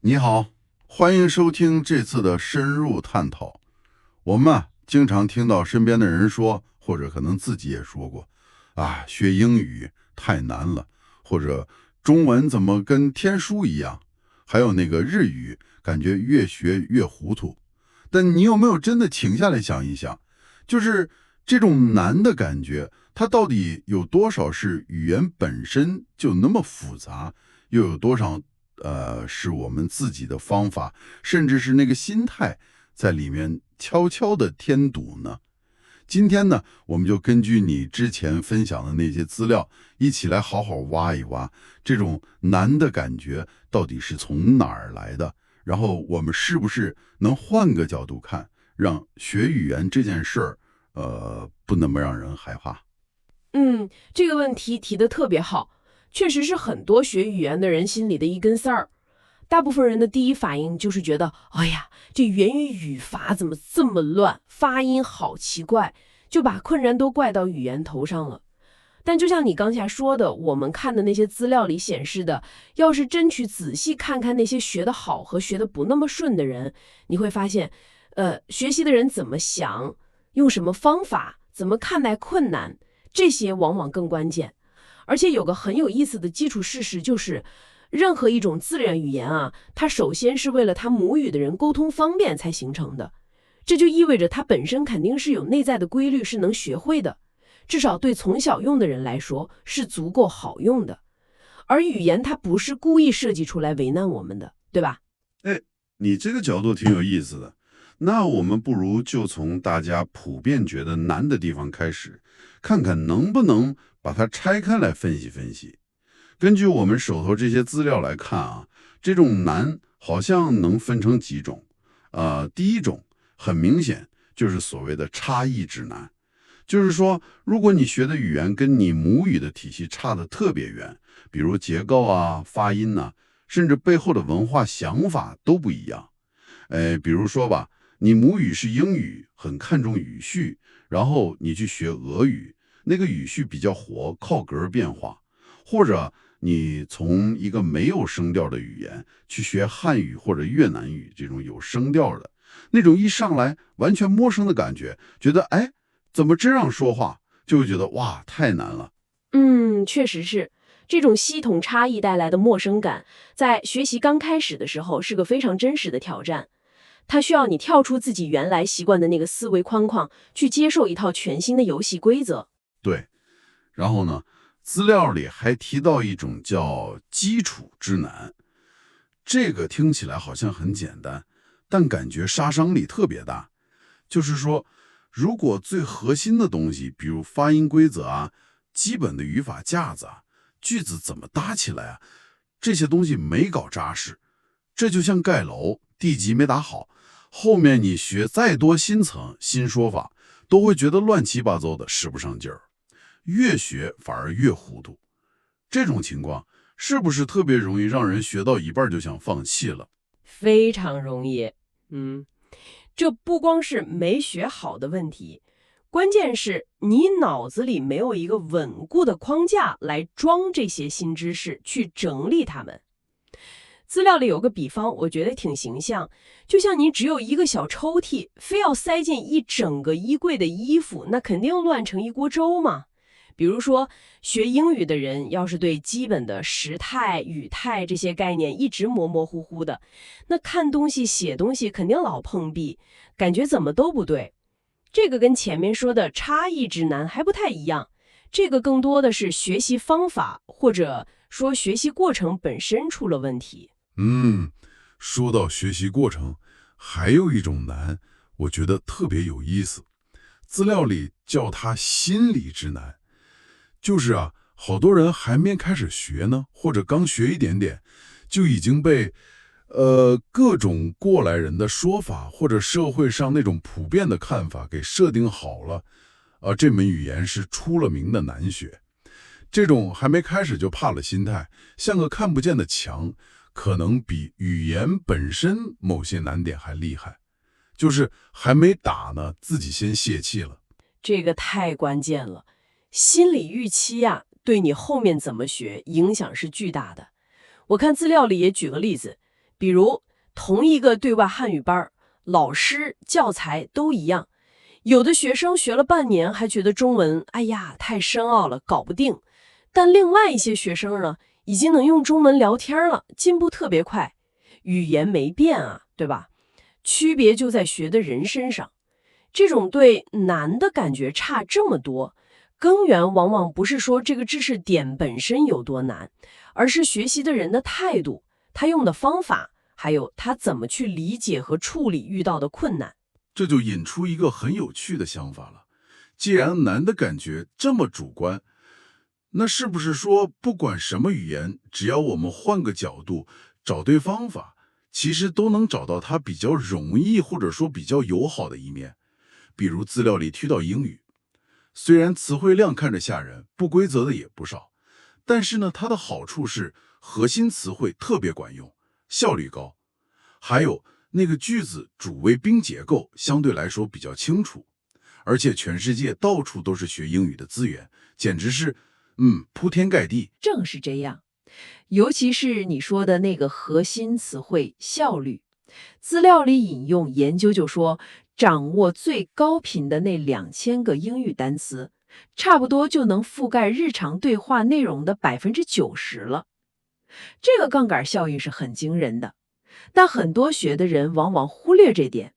你好，欢迎收听这次的深入探讨。我们经常听到身边的人说，或者可能自己也说过，学英语太难了，或者中文怎么跟天书一样，还有那个日语，感觉越学越糊涂。但你有没有真的停下来想一想，就是这种难的感觉，它到底有多少是语言本身就那么复杂，又有多少是我们自己的方法，甚至是那个心态在里面悄悄的添堵呢？今天呢，我们就根据你之前分享的那些资料，一起来好好挖一挖，这种难的感觉到底是从哪儿来的？然后我们是不是能换个角度看，让学语言这件事儿，不那么让人害怕？这个问题提得特别好，确实是很多学语言的人心里的一根刺儿。大部分人的第一反应就是觉得，哎呀，这言语语法怎么这么乱，发音好奇怪，就把困难都怪到语言头上了。但就像你刚才说的，我们看的那些资料里显示的，要是真去仔细看看那些学得好和学得不那么顺的人，你会发现，学习的人怎么想，用什么方法，怎么看待困难，这些往往更关键。而且有个很有意思的基础事实就是，任何一种自然语言啊，它首先是为了它母语的人沟通方便才形成的，这就意味着它本身肯定是有内在的规律是能学会的。至少对从小用的人来说是足够好用的。而语言它不是故意设计出来为难我们的，对吧？哎，你这个角度挺有意思的。那我们不如就从大家普遍觉得难的地方开始，看看能不能把它拆开来分析分析。根据我们手头这些资料来看啊，这种难好像能分成几种。第一种很明显就是所谓的差异之难。就是说，如果你学的语言跟你母语的体系差得特别远，比如结构啊、发音呐、甚至背后的文化想法都不一样。比如说吧，你母语是英语，很看重语序，然后你去学俄语，那个语序比较活，靠格变化。或者你从一个没有声调的语言去学汉语或者越南语这种有声调的，那种一上来完全陌生的感觉，觉得怎么这样说话，就会觉得哇，太难了。确实是。这种系统差异带来的陌生感，在学习刚开始的时候是个非常真实的挑战。它需要你跳出自己原来习惯的那个思维框框，去接受一套全新的游戏规则。对，然后呢，资料里还提到一种叫基础之难，这个听起来好像很简单，但感觉杀伤力特别大。就是说，如果最核心的东西，比如发音规则啊、基本的语法架子啊、句子怎么搭起来啊，这些东西没搞扎实，这就像盖楼，地基没打好，后面你学再多新层、新说法，都会觉得乱七八糟的，使不上劲儿，越学反而越糊涂。这种情况是不是特别容易让人学到一半就想放弃了？非常容易。嗯，这不光是没学好的问题，关键是你脑子里没有一个稳固的框架来装这些新知识，去整理它们。资料里有个比方，我觉得挺形象，就像你只有一个小抽屉，非要塞进一整个衣柜的衣服，那肯定乱成一锅粥嘛。比如说，学英语的人要是对基本的时态、语态这些概念一直模模糊糊的，那看东西、写东西肯定老碰壁，感觉怎么都不对。这个跟前面说的差异之难还不太一样，这个更多的是学习方法，或者说学习过程本身出了问题。说到学习过程，还有一种难，我觉得特别有意思。资料里叫它心理之难，就是好多人还没开始学呢，或者刚学一点点，就已经被各种过来人的说法或者社会上那种普遍的看法给设定好了。这门语言是出了名的难学。这种还没开始就怕了心态，像个看不见的墙，可能比语言本身某些难点还厉害。就是还没打呢，自己先泄气了。这个太关键了，心理预期呀，对你后面怎么学影响是巨大的。我看资料里也举个例子，比如同一个对外汉语班，老师教材都一样，有的学生学了半年还觉得中文哎呀太深奥了，搞不定，但另外一些学生呢，已经能用中文聊天了，进步特别快。语言没变啊，对吧？区别就在学的人身上。这种对难的感觉差这么多，根源往往不是说这个知识点本身有多难，而是学习的人的态度，他用的方法，还有他怎么去理解和处理遇到的困难。这就引出一个很有趣的想法了。既然难的感觉这么主观，那是不是说不管什么语言，只要我们换个角度，找对方法，其实都能找到它比较容易或者说比较友好的一面？比如资料里提到英语，虽然词汇量看着吓人，不规则的也不少，但是呢，它的好处是核心词汇特别管用，效率高，还有那个句子主谓宾结构相对来说比较清楚，而且全世界到处都是学英语的资源，简直是铺天盖地。正是这样，尤其是你说的那个核心词汇效率，资料里引用研究就说，掌握最高频的那2000个英语单词，差不多就能覆盖日常对话内容的90%了。这个杠杆效应是很惊人的，但很多学的人往往忽略这点，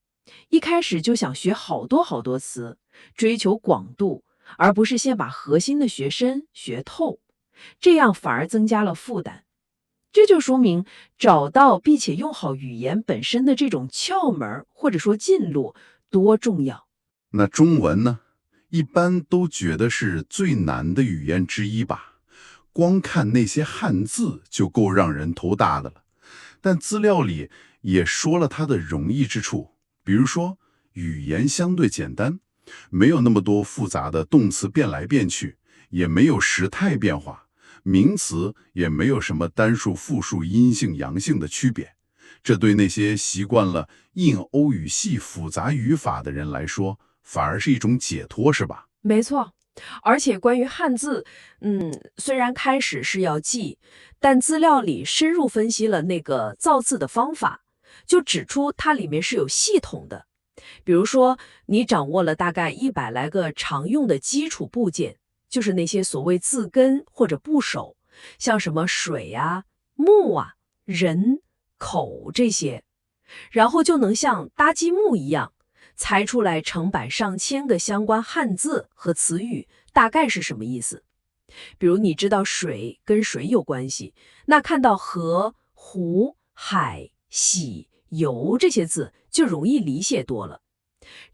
一开始就想学好多好多词，追求广度，而不是先把核心的学深学透，这样反而增加了负担。这就说明找到并且用好语言本身的这种窍门或者说进路多重要。那中文呢，一般都觉得是最难的语言之一吧，光看那些汉字就够让人头大的了。但资料里也说了它的容易之处，比如说语言相对简单，没有那么多复杂的动词变来变去，也没有时态变化，名词也没有什么单数、复数、阴性、阳性的区别。这对那些习惯了印欧语系复杂语法的人来说，反而是一种解脱，是吧？没错，而且关于汉字，虽然开始是要记，但资料里深入分析了那个造字的方法，就指出它里面是有系统的。比如说，你掌握了大概100来个常用的基础部件，就是那些所谓字根或者部首，像什么水啊、木啊、人、口这些，然后就能像搭积木一样，猜出来成百上千个相关汉字和词语大概是什么意思。比如你知道水跟水有关系，那看到河、湖、海、喜、游这些字就容易理解多了。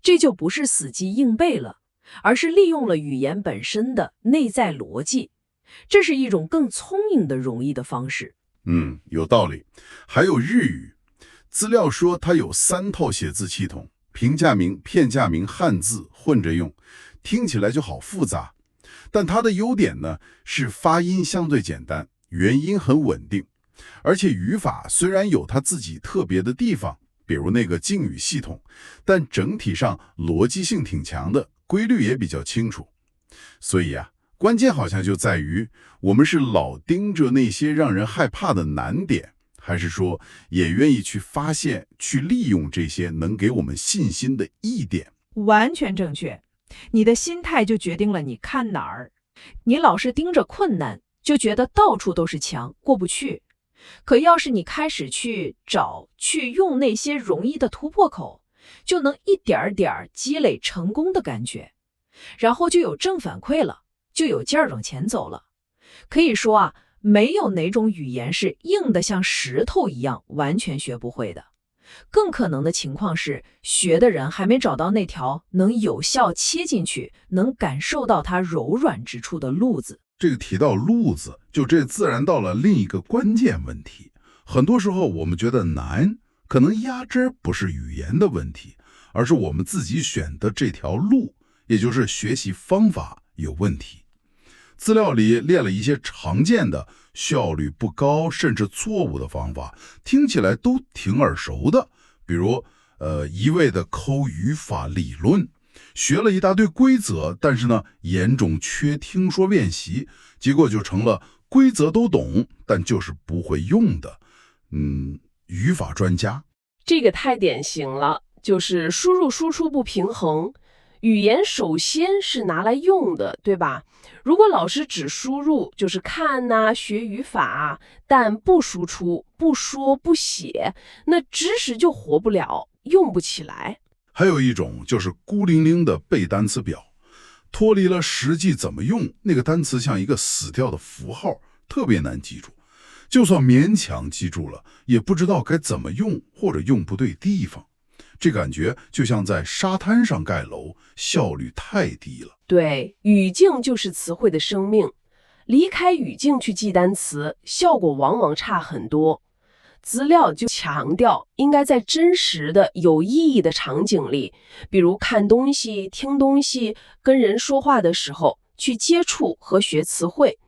这就不是死记硬背了，而是利用了语言本身的内在逻辑，这是一种更聪明的容易的方式。有道理。还有日语，资料说它有3套写字系统，平假名、片假名、汉字混着用，听起来就好复杂。但它的优点呢，是发音相对简单，元音很稳定，而且语法虽然有它自己特别的地方，比如那个敬语系统，但整体上逻辑性挺强的，规律也比较清楚。所以关键好像就在于，我们是老盯着那些让人害怕的难点，还是说也愿意去发现、去利用这些能给我们信心的易点？完全正确，你的心态就决定了你看哪儿。你老是盯着困难，就觉得到处都是墙，过不去。可要是你开始去找、去用那些容易的突破口，就能一点点积累成功的感觉，然后就有正反馈了，就有劲儿往前走了。可以说没有哪种语言是硬的像石头一样完全学不会的。更可能的情况是，学的人还没找到那条能有效切进去、能感受到它柔软之处的路子。这个提到路子，就这自然到了另一个关键问题。很多时候我们觉得难，可能压根儿不是语言的问题，而是我们自己选的这条路，也就是学习方法有问题。资料里列了一些常见的效率不高甚至错误的方法，听起来都挺耳熟的。比如一味的抠语法理论，学了一大堆规则，但是呢严重缺听说练习，结果就成了规则都懂，但就是不会用的语法专家。这个太典型了，就是输入输出不平衡。语言首先是拿来用的，对吧？如果老师只输入，就是看呐、学语法，但不输出、不说、不写，那知识就活不了，用不起来。还有一种就是孤零零的背单词表，脱离了实际怎么用，那个单词像一个死掉的符号，特别难记住。就算勉强记住了，也不知道该怎么用，或者用不对地方。这感觉就像在沙滩上盖楼，效率太低了。对，语境就是词汇的生命，离开语境去记单词，效果往往差很多。资料就强调应该在真实的、有意义的场景里，比如看东西、听东西、跟人说话的时候，去接触和学词汇，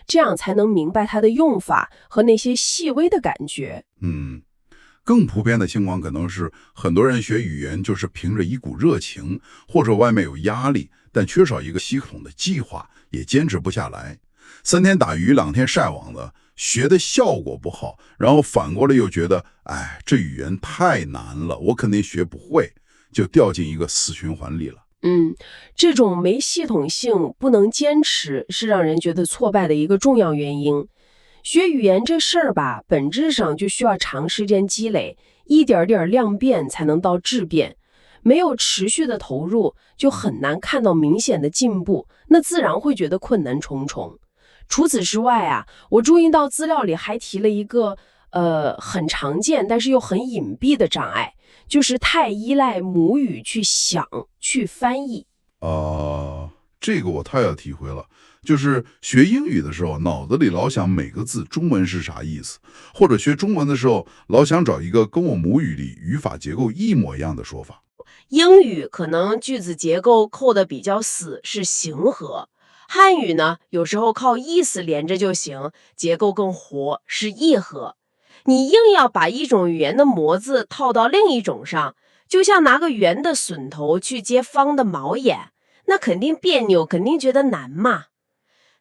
这样才能明白它的用法和那些细微的感觉。更普遍的情况可能是很多人学语言就是凭着一股热情，或者外面有压力，但缺少一个系统的计划，也坚持不下来。3天打鱼2天晒网的，学的效果不好，然后反过来又觉得，这语言太难了，我肯定学不会，就掉进一个死循环里了。这种没系统性、不能坚持，是让人觉得挫败的一个重要原因。学语言这事儿吧，本质上就需要长时间积累，一点点量变才能到质变。没有持续的投入，就很难看到明显的进步，那自然会觉得困难重重。除此之外啊，我注意到资料里还提了一个很常见但是又很隐蔽的障碍，就是太依赖母语去想、去翻译。这个我太有体会了。就是学英语的时候，脑子里老想每个字中文是啥意思，或者学中文的时候，老想找一个跟我母语里语法结构一模一样的说法。英语可能句子结构扣得比较死，是形合；汉语呢，有时候靠意思连着就行，结构更活，是意合。你硬要把一种语言的模子套到另一种上，就像拿个圆的榫头去接方的毛眼，那肯定别扭，肯定觉得难嘛。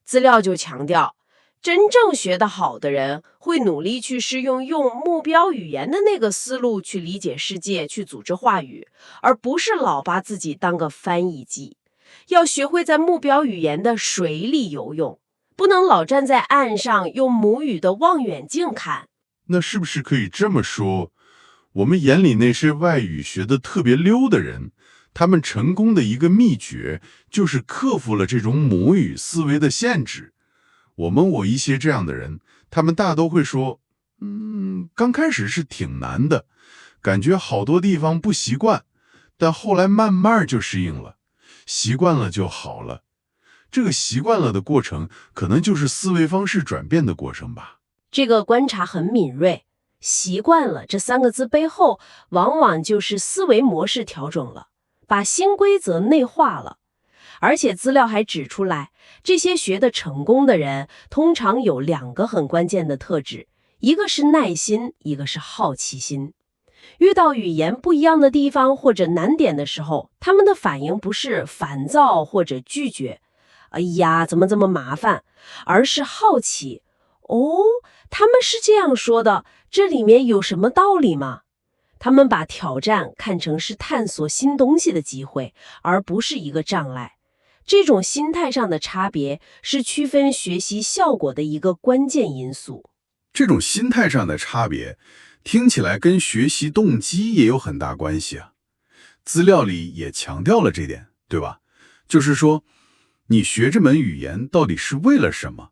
资料就强调，真正学得好的人会努力去试用目标语言的那个思路去理解世界，去组织话语，而不是老把自己当个翻译机。要学会在目标语言的水里游泳，不能老站在岸上用母语的望远镜看。那是不是可以这么说，我们眼里那些外语学得特别溜的人，他们成功的一个秘诀就是克服了这种母语思维的限制。我一些这样的人，他们大都会说，刚开始是挺难的，感觉好多地方不习惯，但后来慢慢就适应了，习惯了就好了。这个习惯了的过程，可能就是思维方式转变的过程吧。这个观察很敏锐，习惯了这3个字背后，往往就是思维模式调整了，把新规则内化了。而且资料还指出来，这些学得成功的人通常有2个很关键的特质，一个是耐心，一个是好奇心。遇到语言不一样的地方或者难点的时候，他们的反应不是烦躁或者拒绝，哎呀，怎么这么麻烦，而是好奇。他们是这样说的，这里面有什么道理吗？他们把挑战看成是探索新东西的机会，而不是一个障碍。这种心态上的差别是区分学习效果的一个关键因素。这种心态上的差别，听起来跟学习动机也有很大关系啊。资料里也强调了这点，对吧？就是说，你学这门语言到底是为了什么？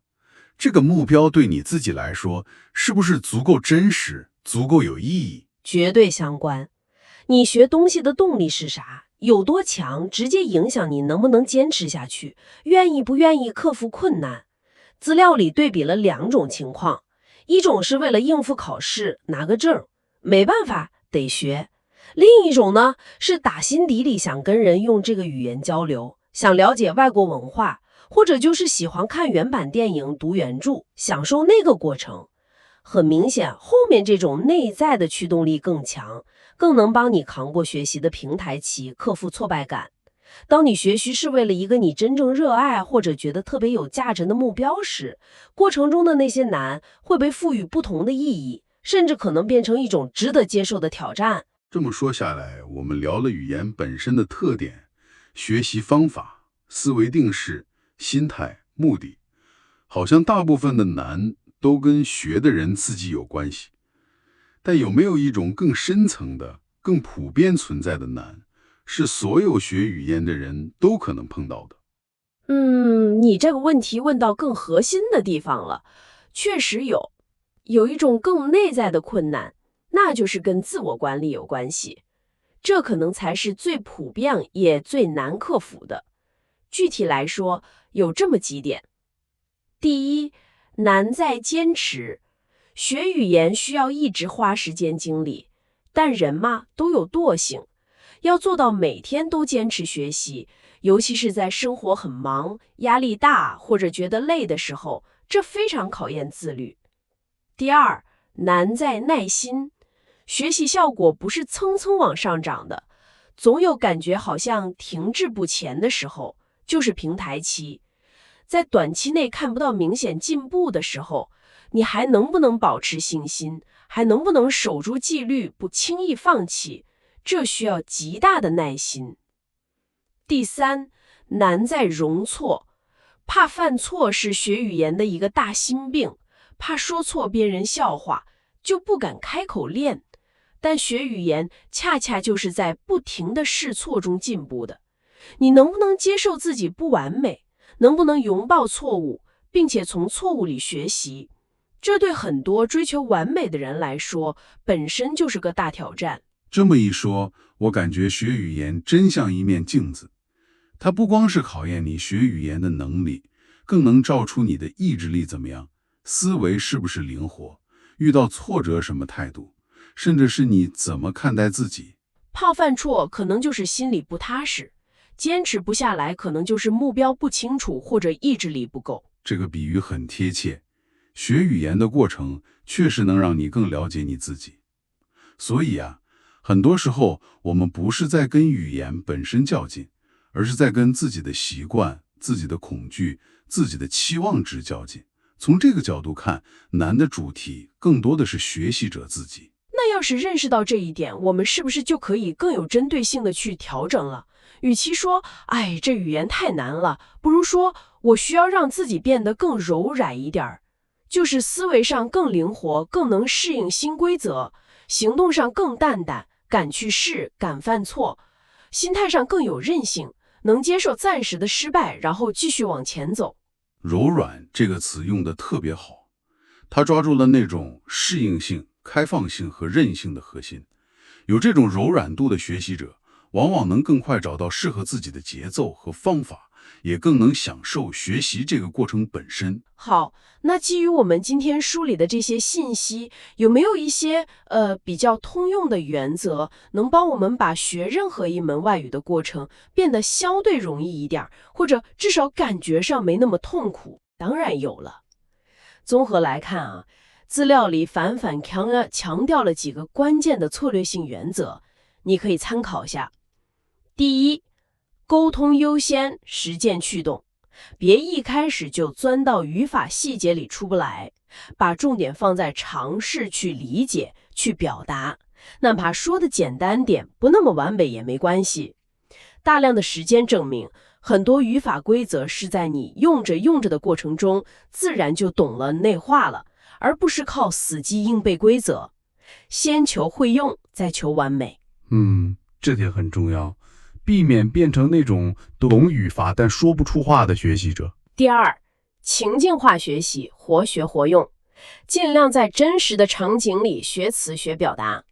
这个目标对你自己来说，是不是足够真实，足够有意义？绝对相关。你学东西的动力是啥？有多强，直接影响你能不能坚持下去，愿意不愿意克服困难。资料里对比了2种情况，一种是为了应付考试，拿个证，没办法，得学。另一种呢，是打心底里想跟人用这个语言交流，想了解外国文化，或者就是喜欢看原版电影、读原著，享受那个过程。很明显，后面这种内在的驱动力更强，更能帮你扛过学习的平台期，克服挫败感。当你学习是为了一个你真正热爱或者觉得特别有价值的目标时，过程中的那些难会被赋予不同的意义，甚至可能变成一种值得接受的挑战。这么说下来，我们聊了语言本身的特点、学习方法、思维定式、心态、目的，好像大部分的难都跟学的人自己有关系。但有没有一种更深层的、更普遍存在的难，是所有学语言的人都可能碰到的？你这个问题问到更核心的地方了。确实有一种更内在的困难，那就是跟自我管理有关系。这可能才是最普遍也最难克服的。具体来说，有这么几点。第一，难在坚持。学语言需要一直花时间精力，但人嘛，都有惰性。要做到每天都坚持学习，尤其是在生活很忙、压力大或者觉得累的时候，这非常考验自律。第二，难在耐心。学习效果不是蹭蹭往上涨的，总有感觉好像停滞不前的时候，就是平台期。在短期内看不到明显进步的时候，你还能不能保持信心？还能不能守住纪律，不轻易放弃？这需要极大的耐心。第三，难在容错。怕犯错是学语言的一个大心病，怕说错别人笑话，就不敢开口练。但学语言恰恰就是在不停的试错中进步的。你能不能接受自己不完美？能不能拥抱错误，并且从错误里学习？这对很多追求完美的人来说，本身就是个大挑战。这么一说，我感觉学语言真像一面镜子，它不光是考验你学语言的能力，更能照出你的意志力怎么样，思维是不是灵活，遇到挫折什么态度，甚至是你怎么看待自己。怕犯错可能就是心里不踏实，坚持不下来可能就是目标不清楚或者意志力不够。这个比喻很贴切，学语言的过程确实能让你更了解你自己。所以啊，很多时候我们不是在跟语言本身较劲，而是在跟自己的习惯、自己的恐惧、自己的期望值较劲。从这个角度看，难的主题更多的是学习者自己。那要是认识到这一点，我们是不是就可以更有针对性的去调整了？与其说，这语言太难了，不如说，我需要让自己变得更柔软一点儿，就是思维上更灵活，更能适应新规则，行动上更大胆，敢去试，敢犯错，心态上更有韧性，能接受暂时的失败，然后继续往前走。柔软这个词用得特别好，它抓住了那种适应性、开放性和韧性的核心。有这种柔软度的学习者，往往能更快找到适合自己的节奏和方法，也更能享受学习这个过程本身。好，那基于我们今天梳理的这些信息，有没有一些比较通用的原则，能帮我们把学任何一门外语的过程变得相对容易一点，或者至少感觉上没那么痛苦？当然有了。综合来看啊，资料里反强调了几个关键的策略性原则，你可以参考一下。第一，沟通优先，实践驱动。别一开始就钻到语法细节里出不来，把重点放在尝试去理解、去表达，哪怕说的简单点，不那么完美也没关系。大量的实践证明，很多语法规则是在你用着的过程中，自然就懂了、内化了，而不是靠死记硬背规则。先求会用，再求完美。这点很重要，避免变成那种懂语法但说不出话的学习者。第二，情境化学习，活学活用，尽量在真实的场景里学词学表达。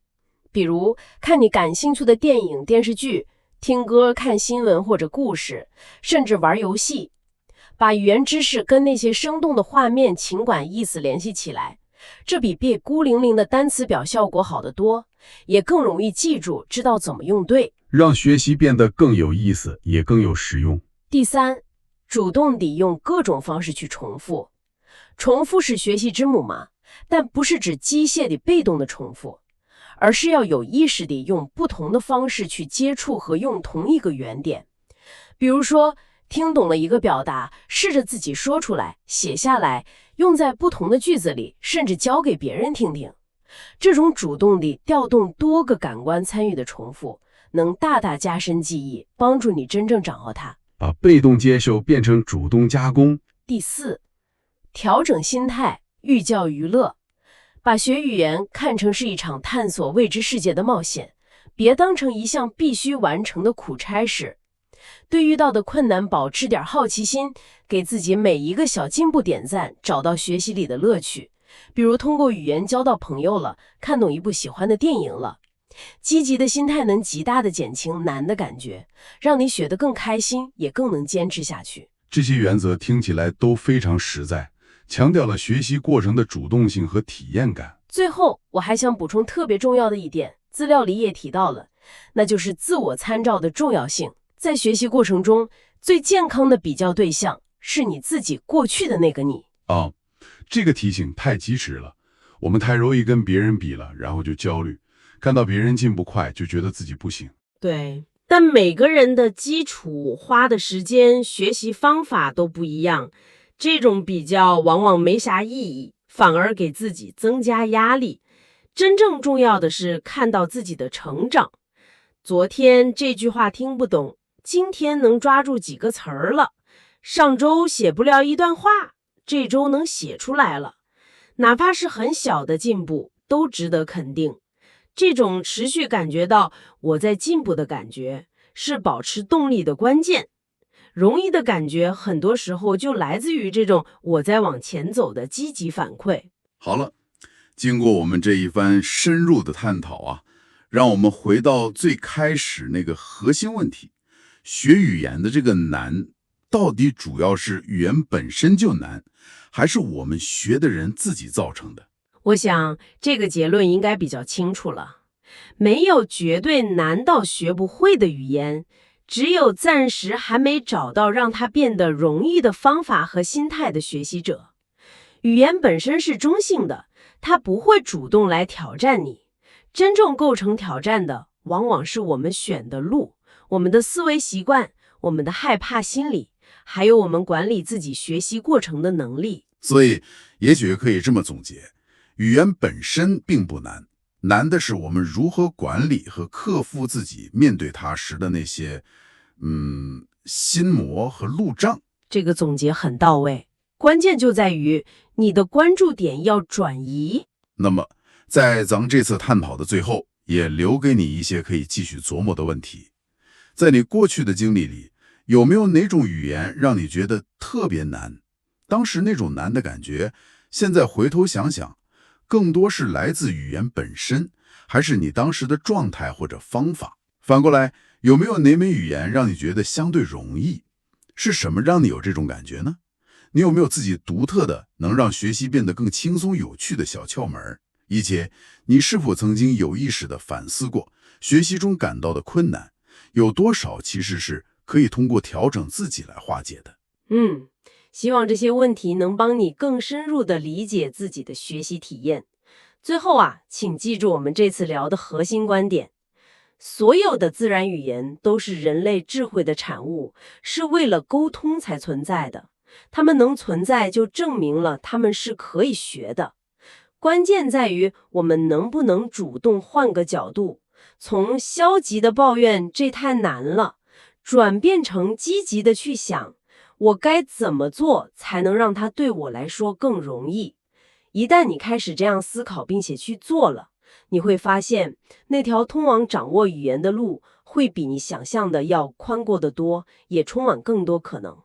比如看你感兴趣的电影、电视剧，听歌、看新闻或者故事，甚至玩游戏，把语言知识跟那些生动的画面、情感、意思联系起来，这比背孤零零的单词表效果好得多，也更容易记住，知道怎么用对，让学习变得更有意思，也更有实用。第三，主动地用各种方式去重复。重复是学习之母嘛，但不是指机械的被动的重复，而是要有意识地用不同的方式去接触和用同一个原点。比如说，听懂了一个表达，试着自己说出来，写下来，用在不同的句子里，甚至教给别人听听。这种主动地调动多个感官参与的重复，能大大加深记忆，帮助你真正掌握它。把被动接受变成主动加工。第四，调整心态，寓教于乐。把学语言看成是一场探索未知世界的冒险，别当成一项必须完成的苦差事。对遇到的困难保持点好奇心，给自己每一个小进步点赞，找到学习里的乐趣。比如通过语言交到朋友了，看懂一部喜欢的电影了。积极的心态能极大的减轻难的感觉，让你学得更开心，也更能坚持下去。这些原则听起来都非常实在，强调了学习过程的主动性和体验感。最后，我还想补充特别重要的一点，资料里也提到了，那就是自我参照的重要性。在学习过程中，最健康的比较对象是你自己过去的那个你。这个提醒太及时了，我们太容易跟别人比了，然后就焦虑，看到别人进步快就觉得自己不行。对，但每个人的基础、花的时间、学习方法都不一样，这种比较往往没啥意义，反而给自己增加压力。真正重要的是看到自己的成长。昨天这句话听不懂，今天能抓住几个词儿了；上周写不了一段话，这周能写出来了。哪怕是很小的进步，都值得肯定。这种持续感觉到我在进步的感觉，是保持动力的关键。容易的感觉很多时候就来自于这种我在往前走的积极反馈。好了，经过我们这一番深入的探讨啊，让我们回到最开始那个核心问题：学语言的这个难，到底主要是语言本身就难，还是我们学的人自己造成的？我想这个结论应该比较清楚了。没有绝对难到学不会的语言，只有暂时还没找到让它变得容易的方法和心态的学习者。语言本身是中性的，它不会主动来挑战你。真正构成挑战的，往往是我们选的路，我们的思维习惯，我们的害怕心理，还有我们管理自己学习过程的能力。所以，也许可以这么总结：语言本身并不难，难的是我们如何管理和克服自己面对它时的那些，心魔和路障。这个总结很到位，关键就在于你的关注点要转移。那么，在咱们这次探讨的最后，也留给你一些可以继续琢磨的问题。在你过去的经历里，有没有哪种语言让你觉得特别难？当时那种难的感觉，现在回头想想，更多是来自语言本身，还是你当时的状态或者方法？反过来，有没有哪门语言让你觉得相对容易？是什么让你有这种感觉呢？你有没有自己独特的能让学习变得更轻松有趣的小窍门？以及你是否曾经有意识地反思过学习中感到的困难，有多少其实是可以通过调整自己来化解的？希望这些问题能帮你更深入地理解自己的学习体验。最后请记住我们这次聊的核心观点：所有的自然语言都是人类智慧的产物，是为了沟通才存在的。它们能存在，就证明了它们是可以学的。关键在于我们能不能主动换个角度，从消极的抱怨这太难了，转变成积极的去想，我该怎么做才能让它对我来说更容易。一旦你开始这样思考并且去做了，你会发现那条通往掌握语言的路会比你想象的要宽阔得多，也充满更多可能。